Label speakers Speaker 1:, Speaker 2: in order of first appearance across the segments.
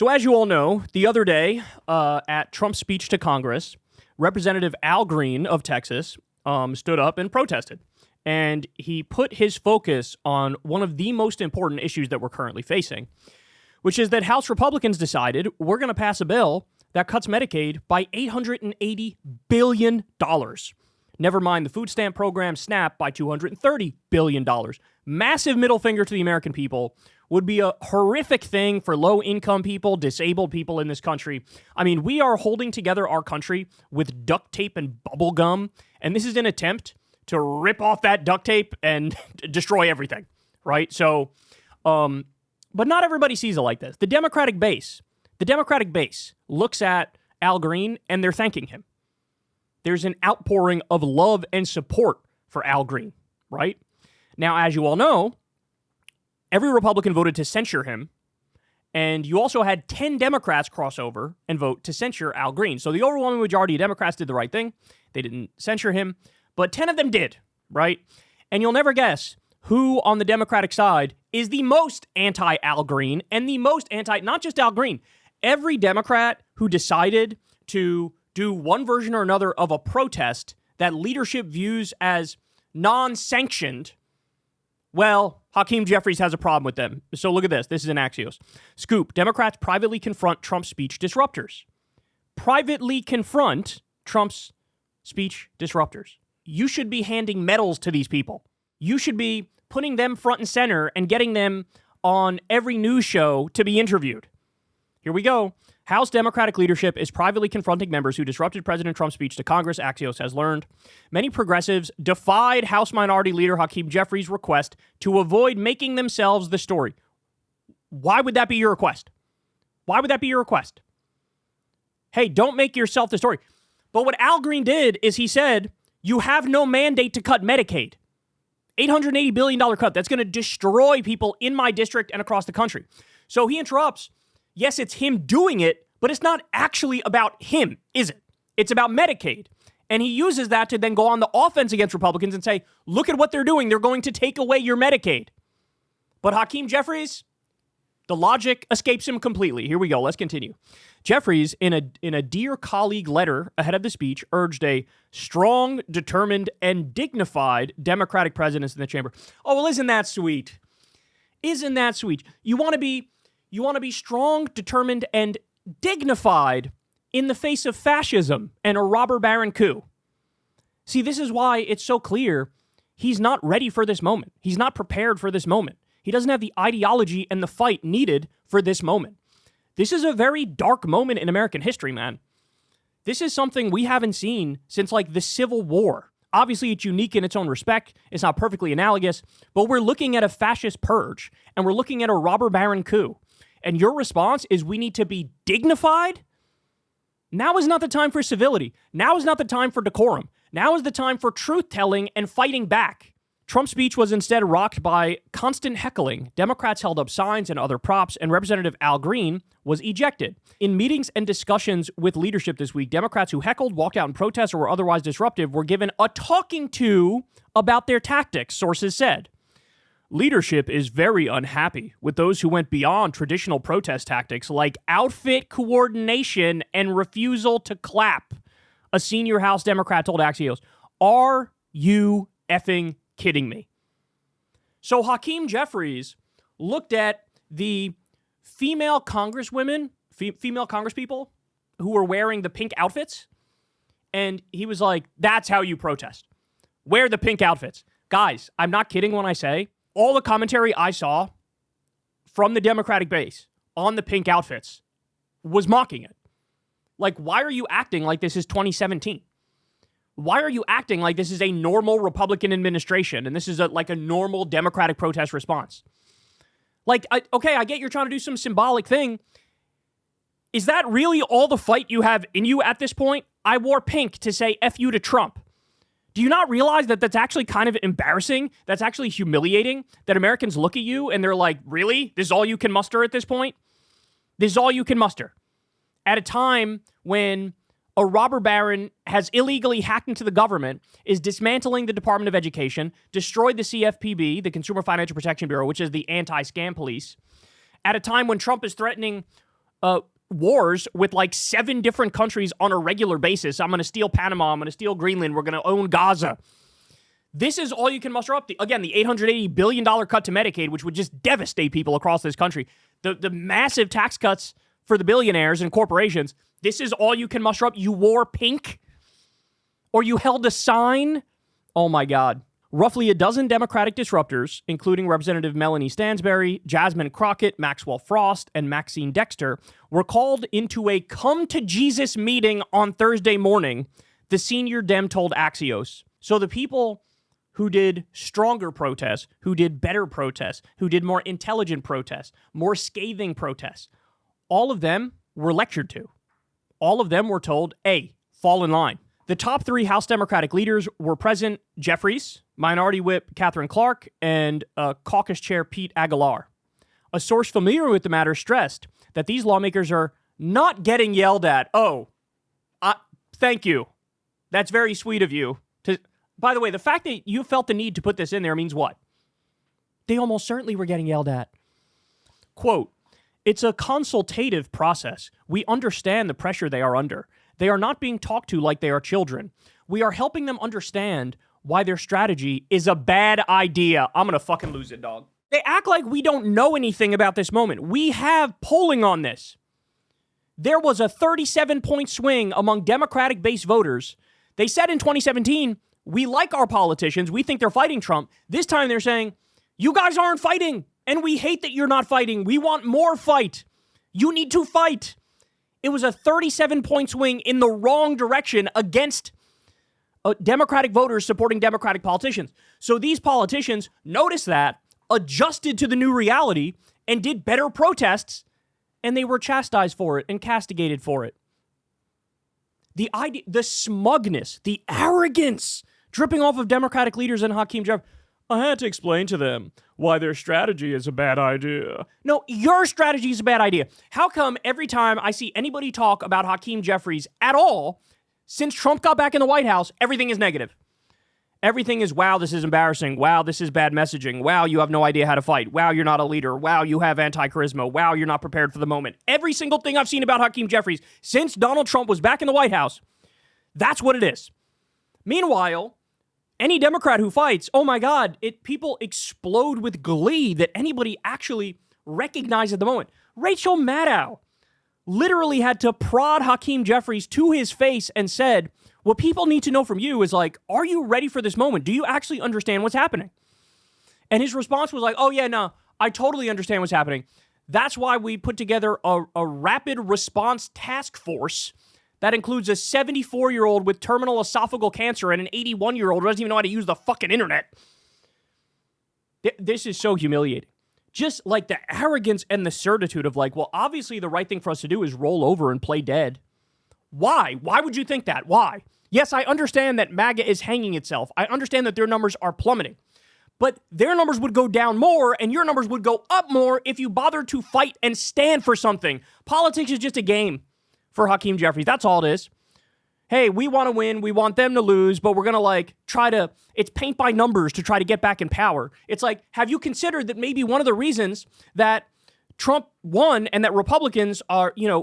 Speaker 1: So as you all know, the other day at Trump's speech to Congress, Representative Al Green of Texas stood up and protested. And he put his focus on one of the most important issues that we're currently facing, which is that House Republicans decided we're going to pass a bill that cuts Medicaid by $880 billion. Never mind the food stamp program, SNAP, by $230 billion. Massive middle finger to the American people. Would be a horrific thing for low-income people, disabled people in this country. I mean, we are holding together our country with duct tape and bubble gum, and this is an attempt to rip off that duct tape and destroy everything, right? So, but not everybody sees it like this. The Democratic base looks at Al Green, and they're thanking him. There's an outpouring of love and support for Al Green, right? Now, as you all know, every Republican voted to censure him, and you also had 10 Democrats cross over and vote to censure Al Green. So the overwhelming majority of Democrats did the right thing. They didn't censure him, but 10 of them did, right? And you'll never guess who on the Democratic side is the most anti-Al Green and the most not just Al Green. Every Democrat who decided to do one version or another of a protest that leadership views as non-sanctioned, well, Hakeem Jeffries has a problem with them. So look at this. This is an Axios. Scoop. Democrats privately confront Trump's speech disruptors. Privately confront Trump's speech disruptors. You should be handing medals to these people. You should be putting them front and center and getting them on every news show to be interviewed. Here we go. House Democratic leadership is privately confronting members who disrupted President Trump's speech to Congress, Axios has learned. Many progressives defied House Minority Leader Hakeem Jeffries' request to avoid making themselves the story. Why would that be your request? Why would that be your request? Hey, don't make yourself the story. But what Al Green did is he said, you have no mandate to cut Medicaid. $880 billion cut. That's going to destroy people in my district and across the country. So he interrupts. Yes, it's him doing it, but it's not actually about him, is it? It's about Medicaid. And he uses that to then go on the offense against Republicans and say, look at what they're doing. They're going to take away your Medicaid. But Hakeem Jeffries, the logic escapes him completely. Here we go. Let's continue. Jeffries, in a Dear Colleague letter ahead of the speech, urged a strong, determined, and dignified Democratic presence in the chamber. Oh, well, isn't that sweet? Isn't that sweet? You want to be strong, determined, and dignified in the face of fascism and a robber baron coup. See, this is why it's so clear he's not ready for this moment. He's not prepared for this moment. He doesn't have the ideology and the fight needed for this moment. This is a very dark moment in American history, man. This is something we haven't seen since, like, the Civil War. Obviously, it's unique in its own respect. It's not perfectly analogous, but we're looking at a fascist purge, and we're looking at a robber baron coup. And your response is we need to be dignified? Now is not the time for civility. Now is not the time for decorum. Now is the time for truth-telling and fighting back. Trump's speech was instead rocked by constant heckling. Democrats held up signs and other props, and Representative Al Green was ejected. In meetings and discussions with leadership this week, Democrats who heckled, walked out in protest, or were otherwise disruptive were given a talking to about their tactics, sources said. Leadership is very unhappy with those who went beyond traditional protest tactics like outfit coordination and refusal to clap, a senior House Democrat told Axios. Are you effing kidding me? So Hakeem Jeffries looked at the female congresswomen, female congresspeople who were wearing the pink outfits, and he was like, that's how you protest. Wear the pink outfits. Guys, I'm not kidding when I say all the commentary I saw from the Democratic base on the pink outfits was mocking it. Like, why are you acting like this is 2017? Why are you acting like this is a normal Republican administration and this is like a normal Democratic protest response? Like, okay, I get you're trying to do some symbolic thing. Is that really all the fight you have in you at this point? I wore pink to say F you to Trump. Do you not realize that that's actually kind of embarrassing? That's actually humiliating that Americans look at you and they're like, really? This is all you can muster at this point? This is all you can muster. At a time when a robber baron has illegally hacked into the government, is dismantling the Department of Education, destroyed the CFPB, the Consumer Financial Protection Bureau, which is the anti-scam police. At a time when Trump is threatening wars with like 7 different countries on a regular basis. I'm going to steal Panama. I'm going to steal Greenland. We're going to own Gaza. This is all you can muster up. The $880 billion cut to Medicaid, which would just devastate people across this country. The massive tax cuts for the billionaires and corporations. This is all you can muster up. You wore pink? Or you held a sign? Oh my God. Roughly a dozen Democratic disruptors, including Representative Melanie Stansbury, Jasmine Crockett, Maxwell Frost, and Maxine Dexter, were called into a come-to-Jesus meeting on Thursday morning, the senior Dem told Axios. So the people who did stronger protests, who did better protests, who did more intelligent protests, more scathing protests, all of them were lectured to. All of them were told, hey, fall in line. The top 3 House Democratic leaders were present: Jeffries, Minority Whip Catherine Clark, and Caucus Chair Pete Aguilar. A source familiar with the matter stressed that these lawmakers are not getting yelled at. Thank you. That's very sweet of you. By the way, the fact that you felt the need to put this in there means what? They almost certainly were getting yelled at. Quote, "It's a consultative process. We understand the pressure they are under. They are not being talked to like they are children. We are helping them understand why their strategy is a bad idea." I'm going to fucking lose it, dog. They act like we don't know anything about this moment. We have polling on this. There was a 37-point swing among Democratic-based voters. They said in 2017, we like our politicians. We think they're fighting Trump. This time they're saying, you guys aren't fighting, and we hate that you're not fighting. We want more fight. You need to fight. It was a 37-point swing in the wrong direction against Democratic voters supporting Democratic politicians. So these politicians noticed that, adjusted to the new reality, and did better protests, and they were chastised for it and castigated for it. The smugness, the arrogance dripping off of Democratic leaders and Hakeem Jeffries. I had to explain to them why their strategy is a bad idea. No, your strategy is a bad idea. How come every time I see anybody talk about Hakeem Jeffries at all, since Trump got back in the White House, everything is negative? Everything is, wow, this is embarrassing. Wow, this is bad messaging. Wow, you have no idea how to fight. Wow, you're not a leader. Wow, you have anti-charisma. Wow, you're not prepared for the moment. Every single thing I've seen about Hakeem Jeffries since Donald Trump was back in the White House, that's what it is. Meanwhile, any Democrat who fights, oh my God, people explode with glee that anybody actually recognized at the moment. Rachel Maddow literally had to prod Hakeem Jeffries to his face and said, what people need to know from you is like, are you ready for this moment? Do you actually understand what's happening? And his response was like, oh yeah, no, I totally understand what's happening. That's why we put together a rapid response task force that includes a 74-year-old with terminal esophageal cancer and an 81-year-old who doesn't even know how to use the fucking internet. This is so humiliating. Just like the arrogance and the certitude of like, well, obviously the right thing for us to do is roll over and play dead. Why? Why would you think that? Why? Yes, I understand that MAGA is hanging itself. I understand that their numbers are plummeting. But their numbers would go down more and your numbers would go up more if you bothered to fight and stand for something. Politics is just a game for Hakeem Jeffries. That's all it is. Hey, we want to win. We want them to lose, but we're going to it's paint by numbers to try to get back in power. It's like, have you considered that maybe one of the reasons that Trump won and that Republicans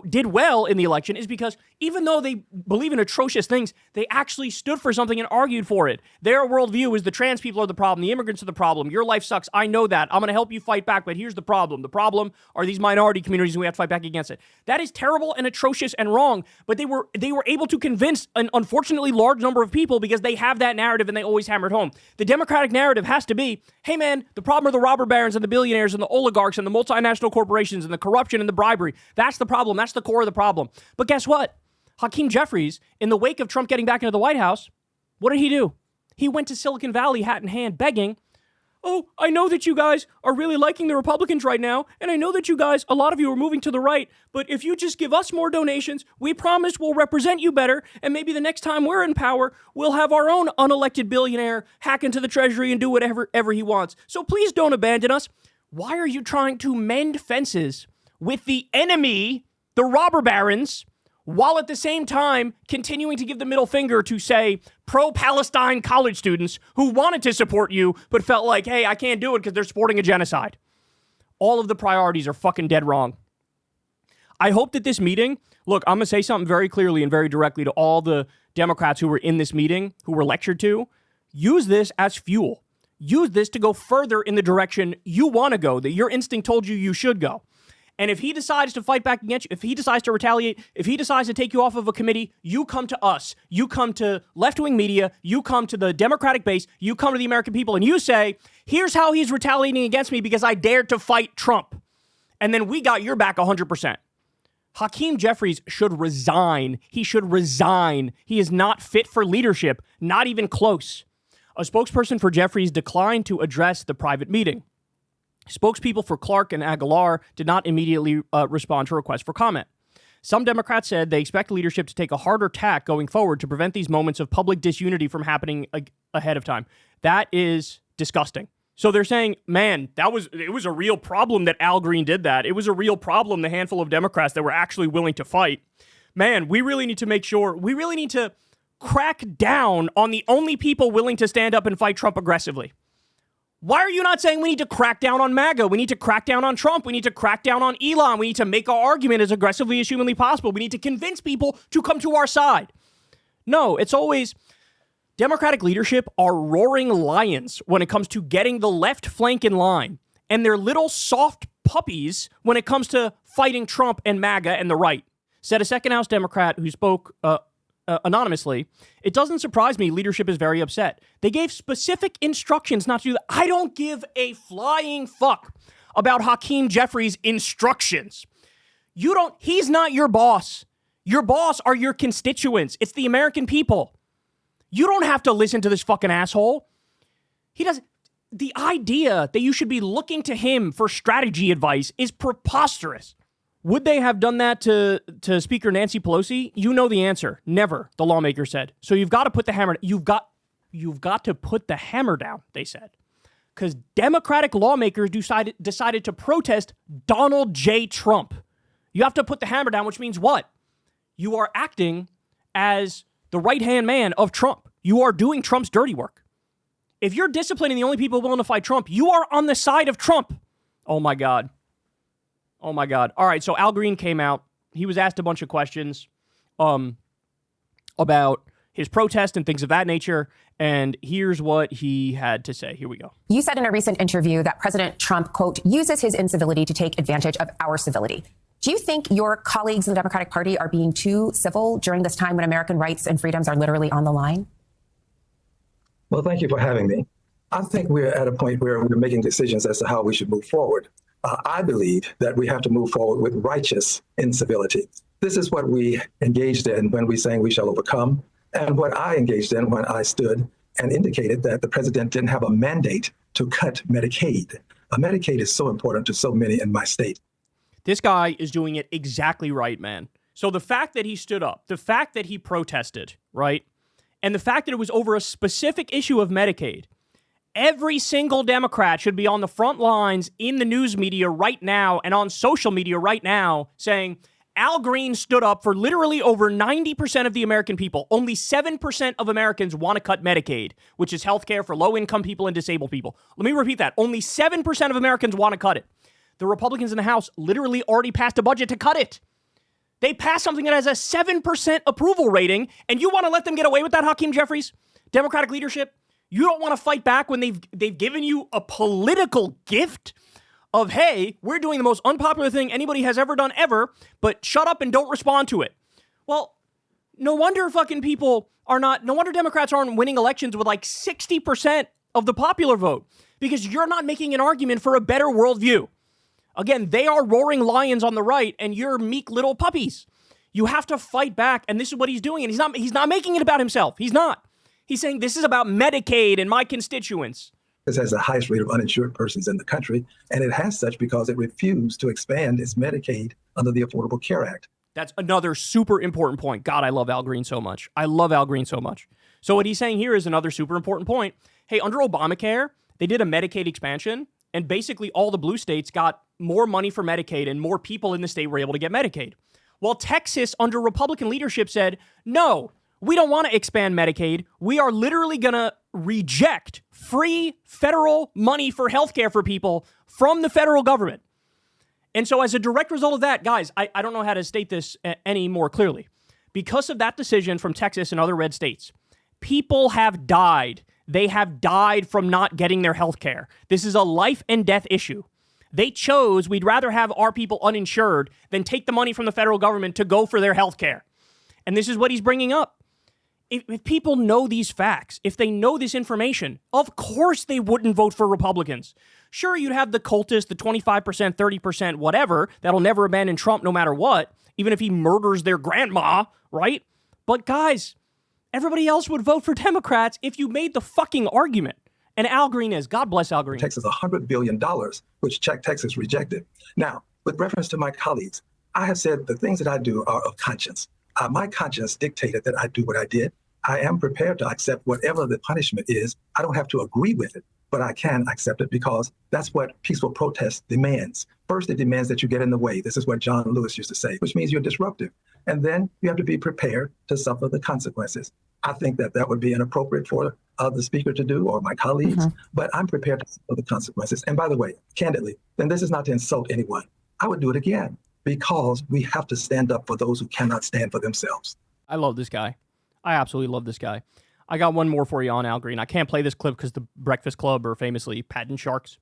Speaker 1: did well in the election is because even though they believe in atrocious things, they actually stood for something and argued for it. Their worldview is the trans people are the problem, the immigrants are the problem, your life sucks, I know that, I'm going to help you fight back, but here's the problem. The problem are these minority communities and we have to fight back against it. That is terrible and atrocious and wrong, but they were able to convince an unfortunately large number of people because they have that narrative and they always hammer it home. The Democratic narrative has to be, hey man, the problem are the robber barons and the billionaires and the oligarchs and the multinational corporations and the corruption and the bribery. That's the problem. That's the core of the problem. But guess what? Hakeem Jeffries, in the wake of Trump getting back into the White House, what did he do? He went to Silicon Valley, hat in hand, begging, oh, I know that you guys are really liking the Republicans right now, and I know that you guys, a lot of you are moving to the right, but if you just give us more donations, we promise we'll represent you better, and maybe the next time we're in power, we'll have our own unelected billionaire hack into the treasury and do whatever he wants. So please don't abandon us. Why are you trying to mend fences with the enemy, the robber barons, while at the same time continuing to give the middle finger to, say, pro-Palestine college students who wanted to support you but felt like, hey, I can't do it because they're supporting a genocide? All of the priorities are fucking dead wrong. I hope that this meeting, look, I'm going to say something very clearly and very directly to all the Democrats who were in this meeting, who were lectured to. Use this as fuel. Use this to go further in the direction you want to go, that your instinct told you should go. And if he decides to fight back against you, if he decides to retaliate, if he decides to take you off of a committee, you come to us. You come to left-wing media. You come to the Democratic base. You come to the American people and you say, here's how he's retaliating against me because I dared to fight Trump. And then we got your back 100%. Hakeem Jeffries should resign. He should resign. He is not fit for leadership, not even close. A spokesperson for Jeffries declined to address the private meeting. Spokespeople for Clark and Aguilar did not immediately respond to requests for comment. Some Democrats said they expect leadership to take a harder tack going forward to prevent these moments of public disunity from happening ahead of time. That is disgusting. So they're saying, man, it was a real problem that Al Green did that. It was a real problem, the handful of Democrats that were actually willing to fight. Man, we really need to crack down on the only people willing to stand up and fight Trump aggressively. Why are you not saying we need to crack down on MAGA? We need to crack down on Trump. We need to crack down on Elon. We need to make our argument as aggressively as humanly possible. We need to convince people to come to our side. No, it's always Democratic leadership are roaring lions when it comes to getting the left flank in line. And they're little soft puppies when it comes to fighting Trump and MAGA and the right. Said a second House Democrat who spoke anonymously, it doesn't surprise me leadership is very upset. They gave specific instructions not to do that. I don't give a flying fuck about Hakeem Jeffries' instructions. He's not your boss. Your boss are your constituents. It's the American people. You don't have to listen to this fucking asshole. The idea that you should be looking to him for strategy advice is preposterous. Would they have done that to Speaker Nancy Pelosi? You know the answer. Never, the lawmaker said. So you've got to put the hammer. You've got to put the hammer down, they said. Because Democratic lawmakers decided to protest Donald J. Trump. You have to put the hammer down, which means what? You are acting as the right-hand man of Trump. You are doing Trump's dirty work. If you're disciplining the only people willing to fight Trump, you are on the side of Trump. Oh, my God. Oh, my God. All right, so Al Green came out. He was asked a bunch of questions about his protest and things of that nature, and here's what he had to say. Here we go.
Speaker 2: You said in a recent interview that President Trump, quote, uses his incivility to take advantage of our civility. Do you think your colleagues in the Democratic Party are being too civil during this time when American rights and freedoms are literally on the line?
Speaker 3: Well, thank you for having me. I think we're at a point where we're making decisions as to how we should move forward. I believe that we have to move forward with righteous incivility. This is what we engaged in when we sang "We Shall Overcome," and what I engaged in when I stood and indicated that the president didn't have a mandate to cut Medicaid. Medicaid is so important to so many in my state.
Speaker 1: This guy is doing it exactly right, man. So the fact that he stood up, the fact that he protested, right, and the fact that it was over a specific issue of Medicaid, every single Democrat should be on the front lines in the news media right now and on social media right now saying, Al Green stood up for literally over 90% of the American people. Only 7% of Americans want to cut Medicaid, which is health care for low-income people and disabled people. Let me repeat that. Only 7% of Americans want to cut it. The Republicans in the House literally already passed a budget to cut it. They passed something that has a 7% approval rating, and you want to let them get away with that, Hakeem Jeffries? Democratic leadership? You don't want to fight back when they've given you a political gift of, hey, we're doing the most unpopular thing anybody has ever done ever, but shut up and don't respond to it. Well, no wonder Democrats aren't winning elections with like 60% of the popular vote, because you're not making an argument for a better worldview. Again, they are roaring lions on the right, and you're meek little puppies. You have to fight back, and this is what he's doing, and he's not making it about himself. He's not. He's saying this is about Medicaid and my constituents.
Speaker 3: This has the highest rate of uninsured persons in the country, and it has such because it refused to expand its Medicaid under the Affordable Care Act.
Speaker 1: That's another super important point. God, I love Al Green so much. I love Al Green so much. So what he's saying here is another super important point. Hey, under Obamacare, they did a Medicaid expansion, and basically all the blue states got more money for Medicaid, and more people in the state were able to get Medicaid. While Texas, under Republican leadership, said, no, we don't want to expand Medicaid. We are literally going to reject free federal money for healthcare for people from the federal government. And so as a direct result of that, guys, I don't know how to state this any more clearly. Because of that decision from Texas and other red states, people have died. They have died from not getting their health care. This is a life and death issue. They chose we'd rather have our people uninsured than take the money from the federal government to go for their health care. And this is what he's bringing up. If people know these facts, if they know this information, of course they wouldn't vote for Republicans. Sure, you'd have the cultists, the 25%, 30%, whatever, that'll never abandon Trump no matter what, even if he murders their grandma, right? But guys, everybody else would vote for Democrats if you made the fucking argument. And Al Green is. God bless Al Green.
Speaker 3: Texas $100 billion, which Texas rejected. Now, with reference to my colleagues, I have said the things that I do are of conscience. My conscience dictated that I do what I did. I am prepared to accept whatever the punishment is. I don't have to agree with it, but I can accept it because that's what peaceful protest demands. First, it demands that you get in the way. This is what John Lewis used to say, which means you're disruptive. And then you have to be prepared to suffer the consequences. I think that that would be inappropriate for the speaker to do or my colleagues, but I'm prepared to suffer the consequences. And by the way, candidly, then this is not to insult anyone. I would do it again because we have to stand up for those who cannot stand for themselves.
Speaker 1: I love this guy. I absolutely love this guy. I got one more for you on Al Green. I can't play this clip because the Breakfast Club are famously patent sharks.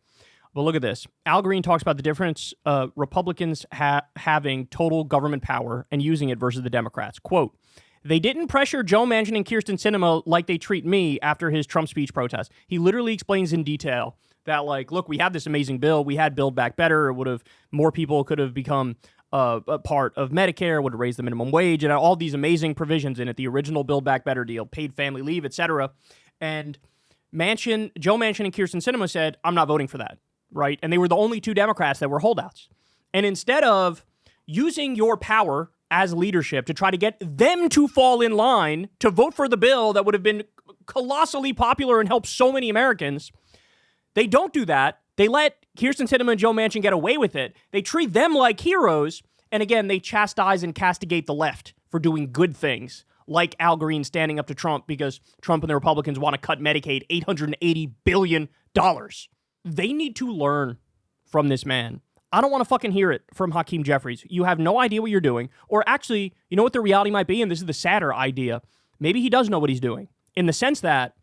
Speaker 1: But look at this. Al Green talks about the difference Republicans having total government power and using it versus the Democrats. Quote, they didn't pressure Joe Manchin and Kyrsten Sinema like they treat me after his Trump speech protest. He literally explains in detail that, like, look, we have this amazing bill. We had Build Back Better. It would have, more people could have become a part of Medicare, would have raised the minimum wage, and all these amazing provisions in it. The original Build Back Better deal, paid family leave, etc. And Joe Manchin and Kyrsten Sinema said, I'm not voting for that, right? And they were the only two Democrats that were holdouts. And instead of using your power as leadership to try to get them to fall in line to vote for the bill that would have been colossally popular and helped so many Americans, they don't do that. They let Kyrsten Sinema and Joe Manchin get away with it. They treat them like heroes. And again, they chastise and castigate the left for doing good things, like Al Green standing up to Trump because Trump and the Republicans want to cut Medicaid $880 billion. They need to learn from this man. I don't want to fucking hear it from Hakeem Jeffries. You have no idea what you're doing. Or actually, you know what the reality might be? And this is the sadder idea. Maybe he does know what he's doing in the sense that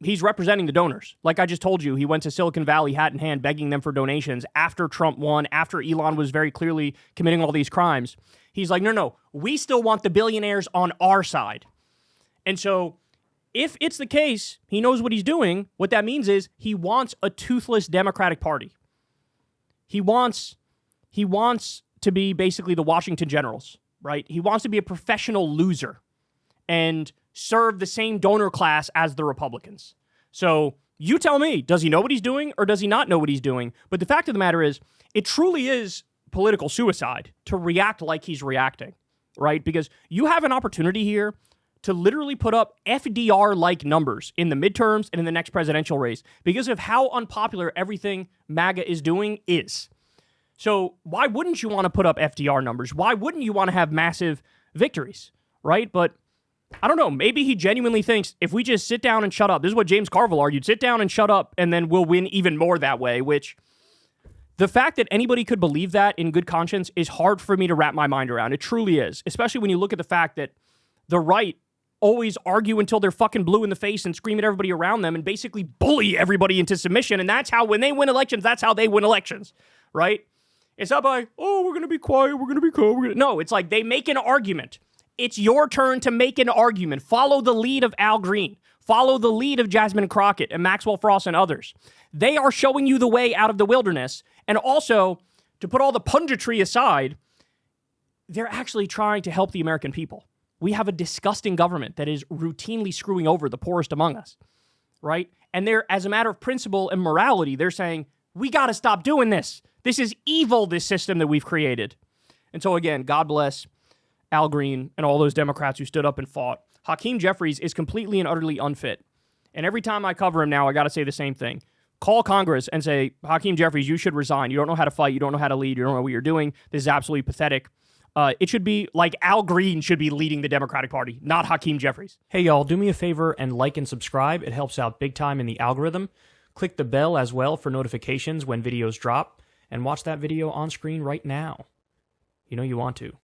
Speaker 1: he's representing the donors. Like I just told you, he went to Silicon Valley hat in hand begging them for donations after Trump won, after Elon was very clearly committing all these crimes. He's like, no, we still want the billionaires on our side. And so if it's the case, he knows what he's doing. What that means is he wants a toothless Democratic Party. He wants to be basically the Washington Generals, right? He wants to be a professional loser and serve the same donor class as the Republicans. So you tell me, does he know what he's doing or does he not know what he's doing? But the fact of the matter is, it truly is political suicide to react like he's reacting, right? Because you have an opportunity here to literally put up FDR-like numbers in the midterms and in the next presidential race because of how unpopular everything MAGA is doing is. So why wouldn't you want to put up FDR numbers? Why wouldn't you want to have massive victories, right? But I don't know. Maybe he genuinely thinks if we just sit down and shut up, this is what James Carville argued, sit down and shut up, and then we'll win even more that way, which the fact that anybody could believe that in good conscience is hard for me to wrap my mind around. It truly is, especially when you look at the fact that the right always argue until they're fucking blue in the face and scream at everybody around them and basically bully everybody into submission. And that's how, when they win elections, that's how they win elections, right? It's not by, oh, we're going to be quiet, we're going to be calm. No, it's like they make an argument. It's your turn to make an argument. Follow the lead of Al Green. Follow the lead of Jasmine Crockett and Maxwell Frost and others. They are showing you the way out of the wilderness. And also, to put all the punditry aside, they're actually trying to help the American people. We have a disgusting government that is routinely screwing over the poorest among us, right? And they're, as a matter of principle and morality, they're saying, we got to stop doing this. This is evil, this system that we've created. And so again, God bless Al Green and all those Democrats who stood up and fought. Hakeem Jeffries is completely and utterly unfit. And every time I cover him now, I got to say the same thing. Call Congress and say, Hakeem Jeffries, you should resign. You don't know how to fight. You don't know how to lead. You don't know what you're doing. This is absolutely pathetic. It should be like Al Green should be leading the Democratic Party, not Hakeem Jeffries. Hey, y'all, do me a favor and like and subscribe. It helps out big time in the algorithm. Click the bell as well for notifications when videos drop. and watch that video on screen right now. You know you want to.